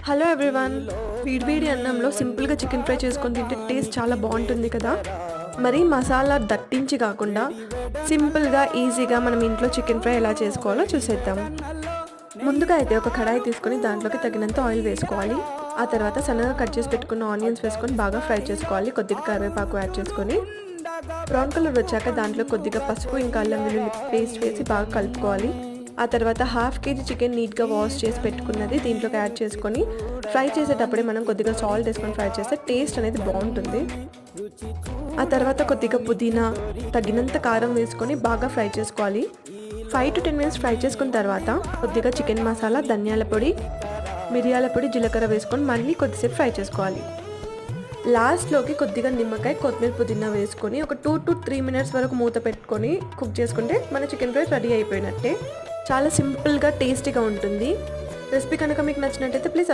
Hello everyone, వేడి అన్నంలో సింపుల్గా చికెన్ ఫ్రై చేసుకొని తింటే టేస్ట్ చాలా బాగుంటుంది కదా. మరి మసాలా దట్టించి కాకుండా సింపుల్గా ఈజీగా మనం ఇంట్లో చికెన్ ఫ్రై ఎలా చేసుకోవాలో చూసేద్దాం. ముందుగా అయితే ఒక కడాయి తీసుకొని దాంట్లోకి తగినంత ఆయిల్ వేసుకోవాలి. ఆ తర్వాత సన్నగా కట్ చేసి పెట్టుకున్న ఆనియన్స్ వేసుకొని బాగా ఫ్రై చేసుకోవాలి. కొద్దిగా కరివేపాకు యాడ్ చేసుకొని బ్రౌన్ కలర్ వచ్చాక దాంట్లో కొద్దిగా పసుపు ఇంకా అల్లం వెల్లుల్లి పేస్ట్ వేసి బాగా కలుపుకోవాలి. ఆ తర్వాత హాఫ్ కేజీ చికెన్ నీట్గా వాష్ చేసి పెట్టుకున్నది దీంట్లోకి యాడ్ చేసుకొని ఫ్రై చేసేటప్పుడే మనం కొద్దిగా సాల్ట్ వేసుకొని ఫ్రై చేస్తే టేస్ట్ అనేది బాగుంటుంది. ఆ తర్వాత కొద్దిగా పుదీనా, తగినంత కారం వేసుకొని బాగా ఫ్రై చేసుకోవాలి. 5 to 10 minutes ఫ్రై చేసుకున్న తర్వాత కొద్దిగా చికెన్ మసాలా, ధనియాల పొడి, మిరియాల పొడి, జీలకర్ర వేసుకొని మళ్ళీ కొద్దిసేపు ఫ్రై చేసుకోవాలి. లాస్ట్లోకి కొద్దిగా నిమ్మకాయ, కొత్తిమీర, పుదీనా వేసుకొని ఒక 2 to 3 minutes వరకు మూత పెట్టుకొని కుక్ చేసుకుంటే మన చికెన్ ఫ్రై రెడీ అయిపోయినట్టే. చాలా సింపుల్గా టేస్టీగా ఉంటుంది. రెసిపీ కనుక మీకు నచ్చినట్టయితే ప్లీజ్